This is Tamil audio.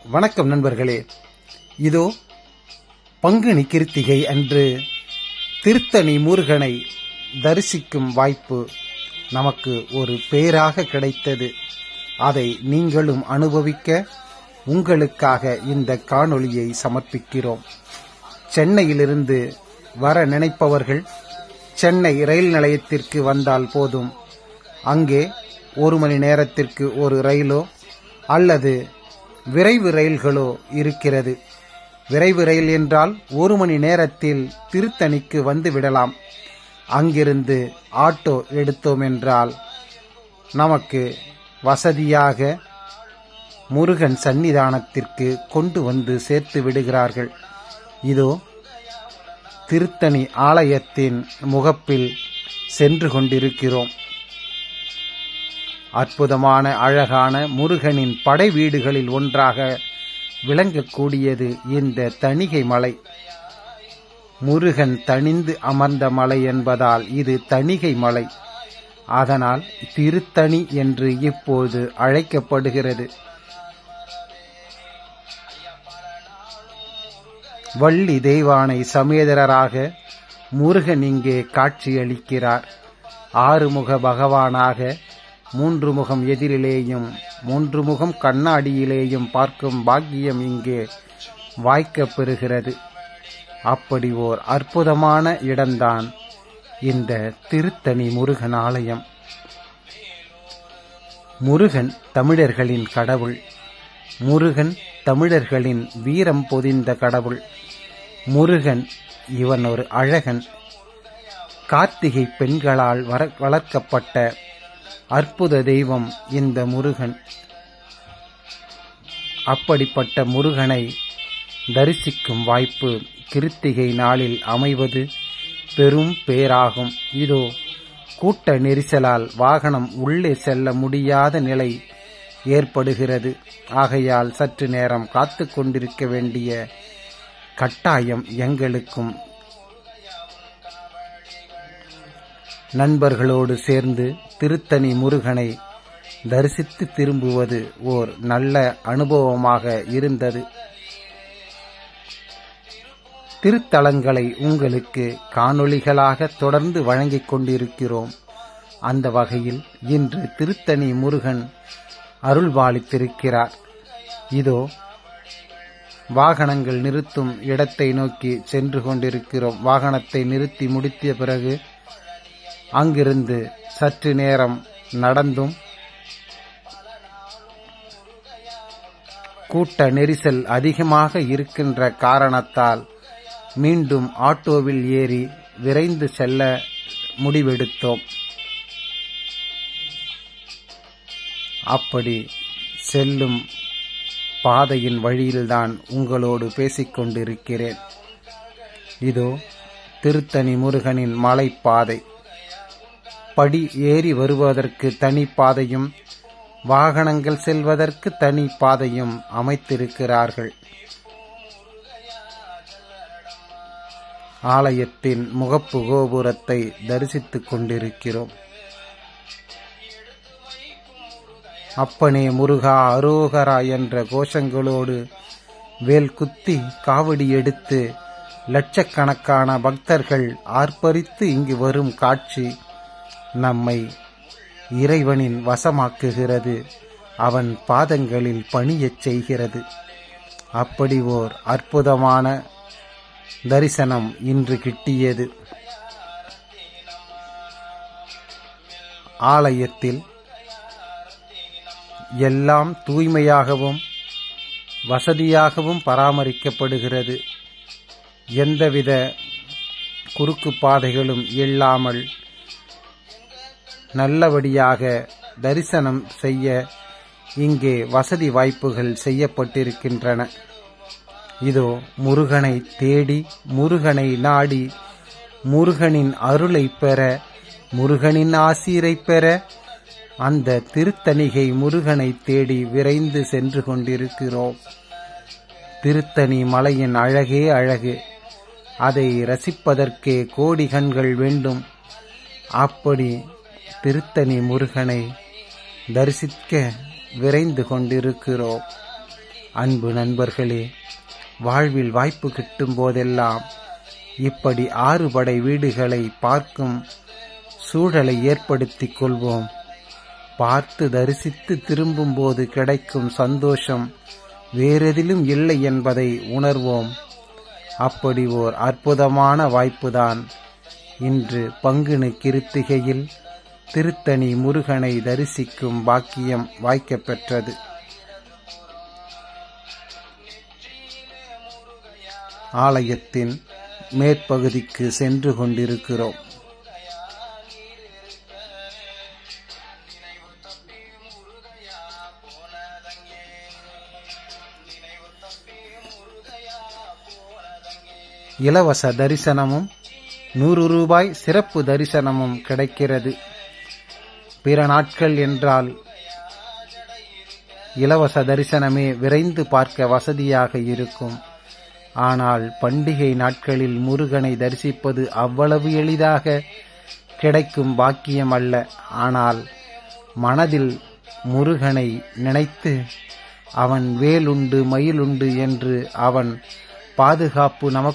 வணக்கம் நண்பர்களே. இதோ பங்குனி கிருத்திகை அன்று திருத்தணி முருகனை தரிசிக்கும் வாய்ப்பு நமக்கு ஒரு பேராக கிடைத்தது. அதை நீங்களும் அனுபவிக்க உங்களுக்காக இந்த காணொளியை சமர்ப்பிக்கிறோம். சென்னையிலிருந்து வர நினைப்பவர்கள் சென்னை ரயில் நிலையத்திற்கு வந்தால் போதும். அங்கே 1 மணி நேரத்திற்கு ஒரு ரயிலோ அல்லது விரைவு ரயில்களோ இருக்கிறது. விரைவு ரயில் என்றால் 1 மணி நேரத்தில் திருத்தணிக்கு வந்து விடலாம். அங்கிருந்து ஆட்டோ எடுத்தோம் என்றால் நமக்கு வசதியாக முருகன் சன்னிதானத்திற்கு கொண்டு வந்து சேர்த்து விடுகிறார்கள். இதோ திருத்தணி ஆலயத்தின் முகப்பில் சென்று கொண்டிருக்கிறோம். அற்புதமான அழகான முருகனின் படை வீடுகளில் ஒன்றாக விளங்கக்கூடியது இந்த தணிகை மலை. முருகன் தணிந்து அமர்ந்த மலை என்பதால் இது தணிகை மலை. அதனால் திருத்தணி என்று இப்போது அழைக்கப்படுகிறது. வள்ளி தெய்வானை சமேதரராக முருகன் இங்கே காட்சியளிக்கிறார். 6 முக பகவானாக 3 முகம் எதிரிலேயும் 3 முகம் கண்ணாடியிலேயும் பார்க்கும் பாக்கியம் இங்கே வாய்க்கப் பெறுகிறது. அப்படி ஓர் அற்புதமான இடம்தான் இந்த திருத்தணி முருகன் ஆலயம். முருகன் தமிழர்களின் கடவுள். முருகன் தமிழர்களின் வீரம் பொதிந்த கடவுள். முருகன் இவன் ஒரு அழகன். கார்த்திகை பெண்களால் வளர்க்கப்பட்ட அற்புத தெய்வம் இந்த முருகன். அப்படிப்பட்ட முருகனை தரிசிக்கும் வாய்ப்பு கிருத்திகை நாளில் அமைவது பெரும் பேராகும். இதோ கூட்ட நெரிசலால் வாகனம் உள்ளே செல்ல முடியாத நிலை ஏற்படுகிறது. ஆகையால் சற்று நேரம் காத்து கொண்டிருக்க வேண்டிய கட்டாயம் எங்களுக்கும். நண்பர்களோடு சேர்ந்து திருத்தணி முருகனை தரிசித்து திரும்புவது ஓர் நல்ல அனுபவமாக இருந்தது. திருத்தலங்களை உங்களுக்கு காணொளிகளாக தொடர்ந்து வழங்கிக் கொண்டிருக்கிறோம். அந்த வகையில் இன்று திருத்தணி முருகன் அருள்பாலித்திருக்கிறார். இதோ வாகனங்கள் நிறுத்தும் இடத்தை நோக்கி சென்று கொண்டிருக்கிறோம். வாகனத்தை நிறுத்தி முடித்த பிறகு அங்கிருந்து சற்று நேரம் நடந்தும் கூட்ட நெரிசல் அதிகமாக இருக்கின்ற காரணத்தால் மீண்டும் ஆட்டோவில் ஏறி விரைந்து செல்ல முடிவெடுத்தோம். அப்படி செல்லும் பாதையின் வழியில்தான் உங்களோடு பேசிக்கொண்டிருக்கிறேன். இதோ திருத்தணி முருகனின் மலைப்பாதை. படி ஏறி வருவதற்கு தனி பாதையும் வாகனங்கள் செல்வதற்கு தனி பாதையும் அமைத்திருக்கிறார்கள். ஆலயத்தின் முகப்பு கோபுரத்தை தரிசித்துக் கொண்டிருக்கிறோம். அப்பனே முருகா அரோகரா என்ற கோஷங்களோடு வேல் குத்தி காவடி எடுத்து லட்சக்கணக்கான பக்தர்கள் ஆர்ப்பரித்து இங்கு வரும் காட்சி நம்மை இறைவனின் வசமாக்குகிறது. அவன் பாதங்களில் பணியச் செய்கிறது. அப்படி ஓர் அற்புதமான தரிசனம் இன்று கிட்டியது. ஆலயத்தில் எல்லாம் தூய்மையாகவும் வசதியாகவும் பராமரிக்கப்படுகிறது. எந்தவித குறுக்கு பாதைகளும் இல்லாமல் நல்லபடியாக தரிசனம் செய்ய இங்கே வசதி வாய்ப்புகள் செய்யப்பட்டிருக்கின்றன. இதோ முருகனை தேடி முருகனை நாடி முருகனின் அருளை பெற முருகனின் ஆசீரை பெற அந்த திருத்தணிகை முருகனை தேடி விரைந்து சென்று கொண்டிருக்கிறோம். திருத்தணி மலையின் அழகே அழகு. அதை ரசிப்பதற்கே கோடி கண்கள் வேண்டும். அப்படி திருத்தணி முருகனை தரிசிக்க விரைந்து கொண்டிருக்கிறோம். அன்பு நண்பர்களே, வாழ்வில் வாய்ப்பு கிட்டும் போதெல்லாம் இப்படி 6 படை வீடுகளை பார்க்கும் சூழலை ஏற்படுத்திக் கொள்வோம். பார்த்து தரிசித்து திரும்பும் போது கிடைக்கும் சந்தோஷம் வேறெதிலும் இல்லை என்பதை உணர்வோம். அப்படி ஓர் அற்புதமான வாய்ப்புதான் இன்று பங்குனி கிருத்திகையில் திருத்தணி முருகனை தரிசிக்கும் பாக்கியம் வாய்க்கப்பெற்றது. ஆலயத்தின் மேற்பகுதிக்கு சென்று கொண்டிருக்கிறோம். இலவச தரிசனமும் 100 ரூபாய் சிறப்பு தரிசனமும் கிடைக்கிறது. பிற நாட்கள் என்றால் இலவச தரிசனமே விரைந்து பார்க்க வசதியாக இருக்கும். ஆனால் பண்டிகை நாட்களில் முருகனை தரிசிப்பது அவ்வளவு எளிதாக கிடைக்கும் பாக்கியம் அல்ல. ஆனால் மனதில் முருகனை நினைத்து அவன் வேலுண்டு மயிலுண்டு என்று அவன் பாதுகாப்பு நமக்கு